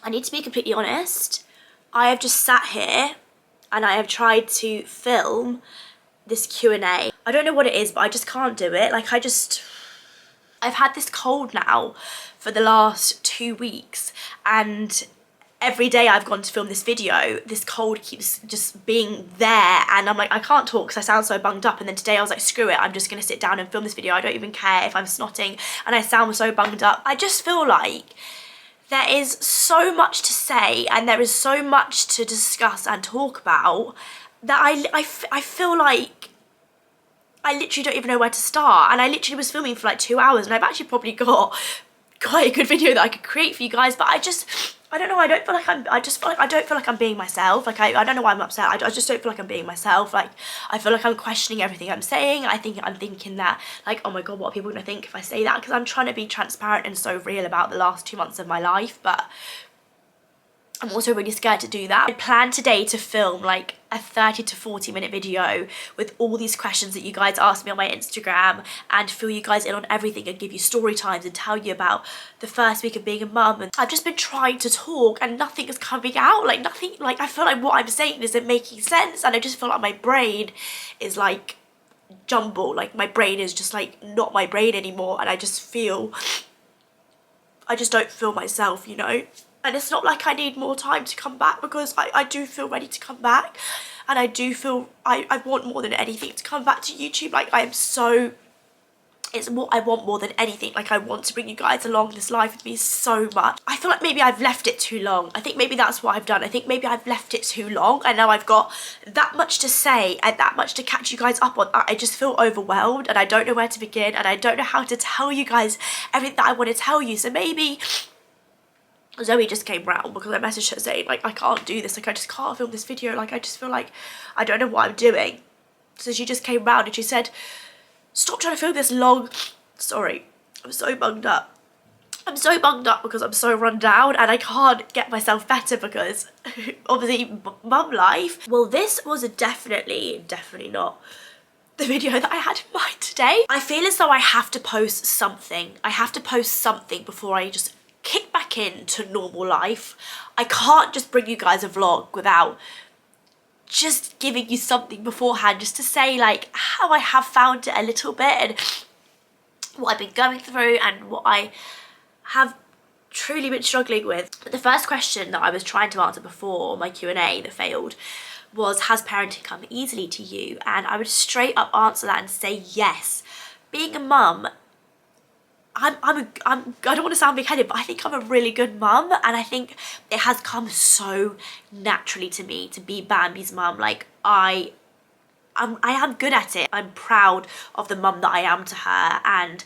I need to be completely honest. I have just sat here and I have tried to film this Q&A. I don't know what it is, but I just can't do it. Like, I've had this cold now for the last 2 weeks, and every day I've gone to film this video, this cold keeps just being there, and I'm like, I can't talk because I sound so bunged up. And then today I was like, screw it, I'm just gonna sit down and film this video. I don't even care if I'm snotting and I sound so bunged up. I just feel like there is so much to say and there is so much to discuss and talk about that I feel like I literally don't even know where to start. And I literally was filming for like 2 hours, and I've actually probably got quite a good video that I could create for you guys, but I don't know, I don't feel like I don't feel like I'm being myself. Like, I don't know why I'm upset. I just don't feel like I'm being myself. Like, I feel like I'm questioning everything I'm saying. I'm thinking that, like, oh my god, what are people gonna think if I say that? Because I'm trying to be transparent and so real about the last 2 months of my life, but I'm also really scared to do that. I planned today to film like a 30 to 40 minute video with all these questions that you guys asked me on my Instagram, and fill you guys in on everything and give you story times and tell you about the first week of being a mum. And I've just been trying to talk and nothing is coming out. Like, nothing, like, I feel like what I'm saying isn't making sense, and I just feel like my brain is like jumbled. Like, my brain is just like not my brain anymore, and I just don't feel myself, you know? And it's not like I need more time to come back, because I do feel ready to come back, and I do feel I want more than anything to come back to YouTube. Like, it's what I want more than anything. Like, I want to bring you guys along this life with me so much. I feel like maybe I've left it too long. I think maybe that's what I've done. I think maybe I've left it too long, and now I've got that much to say and that much to catch you guys up on. I just feel overwhelmed, and I don't know where to begin, and I don't know how to tell you guys everything that I want to tell you. So maybe Zoe just came round because I messaged her saying, like, I can't do this, like, I just can't film this video, like, I just feel like I don't know what I'm doing. So she just came round and she said, stop trying to film this long, sorry, I'm so bunged up. I'm so bunged up because I'm so run down and I can't get myself better because obviously mum life. Well, this was definitely not the video that I had in mind today. I feel as though I have to post something. I have to post something before I just kick back into normal life. I can't just bring you guys a vlog without just giving you something beforehand, just to say like how I have found it a little bit and what I've been going through and what I have truly been struggling with. But the first question that I was trying to answer before my Q&A that failed was, has parenting come easily to you? And I would straight up answer that and say yes. Being a mum, I don't want to sound big-headed, but I think I'm a really good mum, and I think it has come so naturally to me to be Bambi's mum. Like, I am good at it. I'm proud of the mum that I am to her, and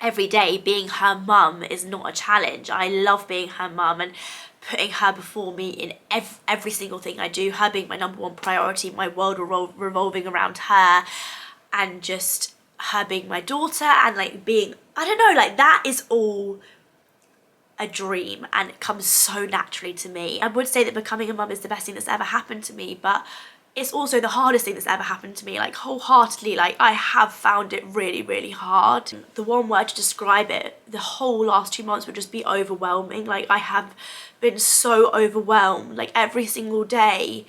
every day being her mum is not a challenge. I love being her mum and putting her before me in every single thing I do, her being my #1 priority, my world revolving around her, and just her being my daughter, and like being, I don't know, like that is all a dream and it comes so naturally to me. I would say that becoming a mum is the best thing that's ever happened to me, but it's also the hardest thing that's ever happened to me. Like, wholeheartedly, like, I have found it really, really hard. The one word to describe it, the whole last 2 months would just be overwhelming. Like, I have been so overwhelmed, like every single day.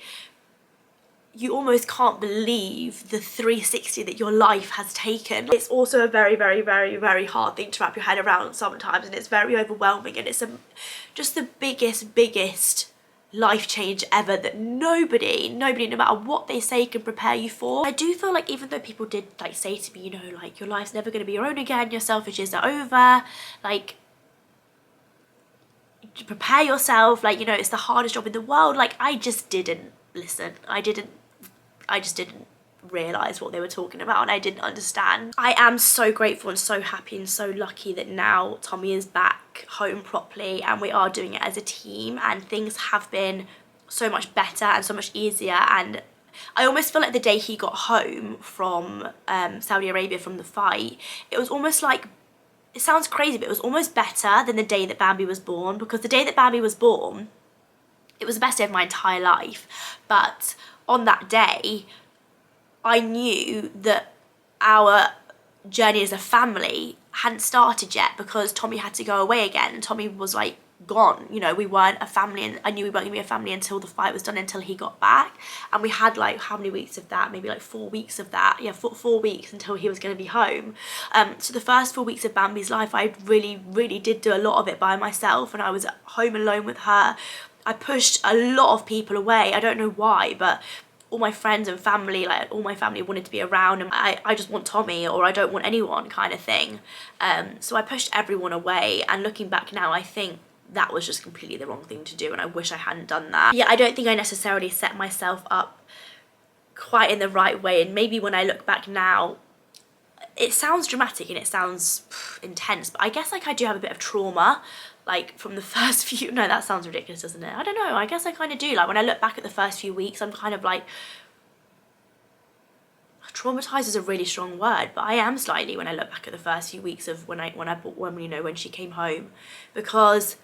You almost can't believe the 360 that your life has taken. It's also a very, very, very, very hard thing to wrap your head around sometimes, and it's very overwhelming, and it's just the biggest life change ever that nobody, no matter what they say, can prepare you for. I do feel like even though people did like say to me, you know, like, your life's never going to be your own again, your selfish years are over, like, prepare yourself, like, you know, it's the hardest job in the world. Like, I just didn't listen. I just didn't realise what they were talking about, and I didn't understand. I am so grateful and so happy and so lucky that now Tommy is back home properly and we are doing it as a team, and things have been so much better and so much easier. And I almost feel like the day he got home from Saudi Arabia from the fight, it was almost like, it sounds crazy, but it was almost better than the day that Bambi was born, because the day that Bambi was born, it was the best day of my entire life. But on that day, I knew that our journey as a family hadn't started yet, because Tommy had to go away again. Tommy was like gone. You know, we weren't a family, and I knew we weren't gonna be a family until the fight was done, until he got back. And we had like, how many weeks of that? Maybe like 4 weeks of that. Yeah, 4 weeks until he was gonna be home. So the first 4 weeks of Bambi's life, I really did do a lot of it by myself, and I was at home alone with her. I pushed a lot of people away. I don't know why, but all my friends and family, like all my family wanted to be around, and I just want Tommy, or I don't want anyone, kind of thing. So I pushed everyone away, and looking back now, I think that was just completely the wrong thing to do, and I wish I hadn't done that. Yeah, I don't think I necessarily set myself up quite in the right way, and maybe when I look back now, it sounds dramatic and it sounds intense, but I guess like I do have a bit of trauma, like from the first few, no, that sounds ridiculous, doesn't it? I don't know, I guess I kind of do. Like when I look back at the first few weeks, I'm kind of like, traumatized is a really strong word, but I am slightly when I look back at the first few weeks of when you know, when she came home, because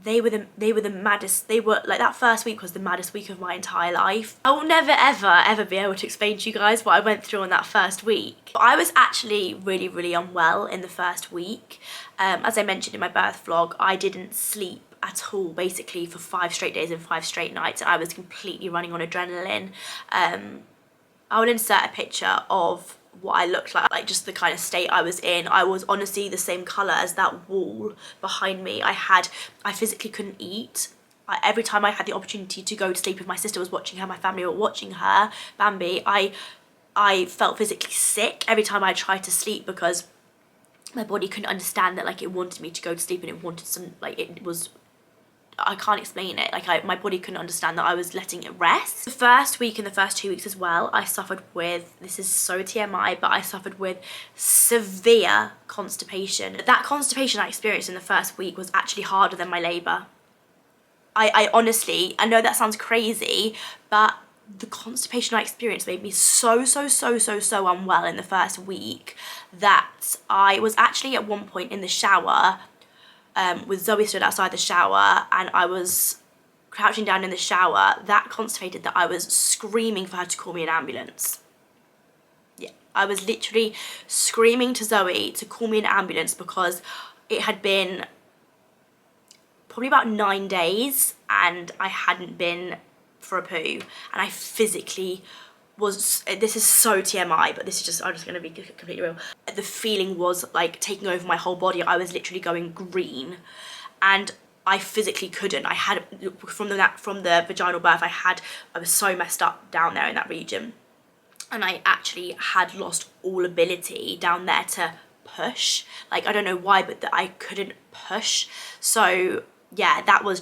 they were the maddest. They were like, that first week was the maddest week of my entire life. I will never ever be able to explain to you guys what I went through on that first week. I was actually really unwell in the first week. As I mentioned in my birth vlog, I didn't sleep at all basically for 5 straight days and 5 straight nights. I was completely running on adrenaline. I will insert a picture of what I looked like just the kind of state I was in. I was honestly the same colour as that wall behind me. I physically couldn't eat. Every time I had the opportunity to go to sleep, if my sister was watching her, my family were watching her, Bambi, I felt physically sick every time I tried to sleep, because my body couldn't understand that, like, it wanted me to go to sleep, and it wanted some, like, it was, I can't explain it. Like, my body couldn't understand that I was letting it rest. The first week and the first 2 weeks as well, I suffered with, this is so TMI, but I suffered with severe constipation. That constipation I experienced in the first week was actually harder than my labour. I honestly, I know that sounds crazy, but the constipation I experienced made me so unwell in the first week that I was actually at one point in the shower, with Zoe stood outside the shower, and I was crouching down in the shower, that constipated that I was screaming for her to call me an ambulance. Yeah, I was literally screaming to Zoe to call me an ambulance, because it had been probably about 9 days and I hadn't been for a poo, and I physically was, this is so TMI, but this is just, I'm just gonna be completely real. The feeling was like taking over my whole body. I was literally going green, and I physically couldn't. I had, from the vaginal birth, I was so messed up down there in that region, and I actually had lost all ability down there to push. Like, I don't know why, but that I couldn't push. So yeah, that was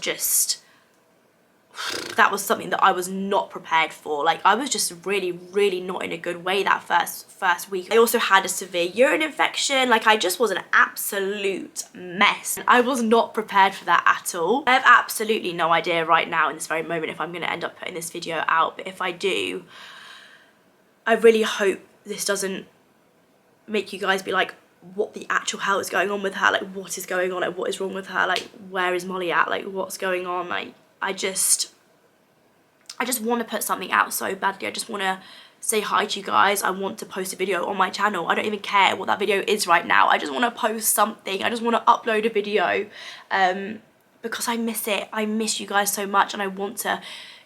something that I was not prepared for. Like, I was just really not in a good way that first week. I also had a severe urine infection. Like, I just was an absolute mess. I was not prepared for that at all. I have absolutely no idea right now in this very moment if I'm going to end up putting this video out, but if I do, I really hope this doesn't make you guys be like, what the actual hell is going on with her? Like, what is going on? Like, what is wrong with her? Like, where is Molly at? Like, what's going on? Like, I just want to put something out so badly. I just want to say hi to you guys. I want to post a video on my channel. I don't even care what that video is right now. I just want to post something. I just want to upload a video, because I miss it. I miss you guys so much, and I want to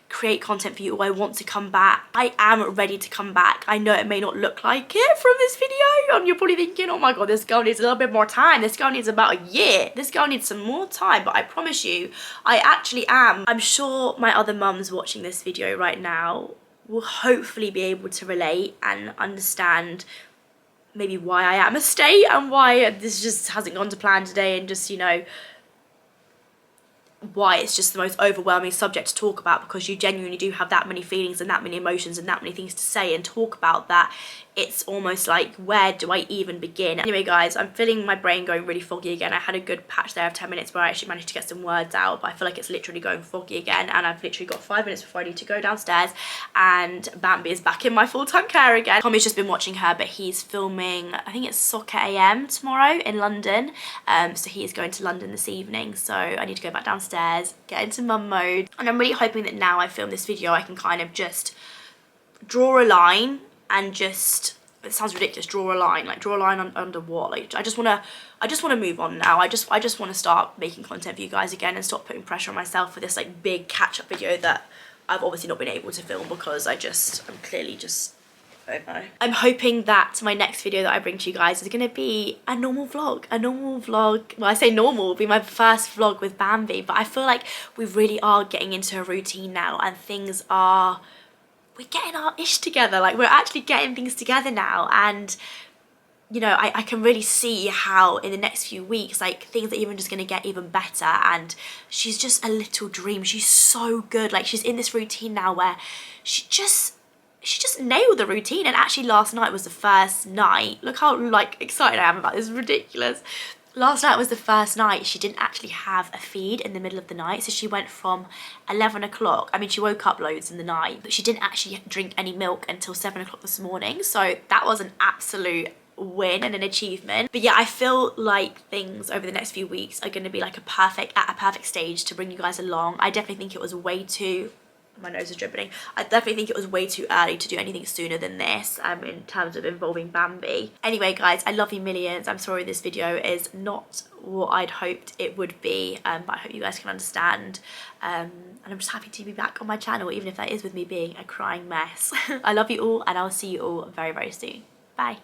create content for you. I want to come back. I am ready to come back. I know it may not look like it from this video, and you're probably thinking, oh my god, this girl needs a little bit more time. This girl needs about a year. This girl needs some more time. But I promise you, I actually am. I'm sure my other mums watching this video right now will hopefully be able to relate and understand maybe why I am a state, and why this just hasn't gone to plan today, and just, you know, why it's just the most overwhelming subject to talk about, because you genuinely do have that many feelings and that many emotions and that many things to say and talk about, that it's almost like, where do I even begin? Anyway guys, I'm feeling my brain going really foggy again. I had a good patch there of 10 minutes where I actually managed to get some words out, but I feel like it's literally going foggy again, and I've literally got 5 minutes before I need to go downstairs, and Bambi is back in my full-time care again. Tommy's just been watching her, but he's filming, I think it's Soccer AM tomorrow in London, so he is going to London this evening, so I need to go back downstairs, get into mum mode, and I'm really hoping that now I film this video I can kind of just draw a line and just it sounds ridiculous, draw a line, like draw a line under what? Like I just want to move on now. I just want to start making content for you guys again and stop putting pressure on myself for this like big catch-up video that I've obviously not been able to film because I'm clearly just, I don't know. I'm hoping that my next video that I bring to you guys is going to be a normal vlog. Well, I say normal, will be my first vlog with Bambi, but I feel like we really are getting into a routine now and we're getting our ish together. Like we're actually getting things together now, and you know, I can really see how in the next few weeks, like things are even just going to get even better. And she's just a little dream. She's so good. Like she's in this routine now where she just nailed the routine. And actually last night was the first night. Look how like excited I am about this. It's ridiculous. Last night was the first night she didn't actually have a feed in the middle of the night. So she went from 11 o'clock. I mean, she woke up loads in the night, but she didn't actually drink any milk until 7 o'clock this morning. So that was an absolute win and an achievement. But yeah, I feel like things over the next few weeks are going to be like at a perfect stage to bring you guys along. I definitely think it was way too, my nose is dripping. I definitely think it was way too early to do anything sooner than this in terms of involving Bambi. Anyway guys, I love you millions. I'm sorry this video is not what I'd hoped it would be, but I hope you guys can understand. And I'm just happy to be back on my channel, even if that is with me being a crying mess. I love you all, and I'll see you all very, very soon. Bye.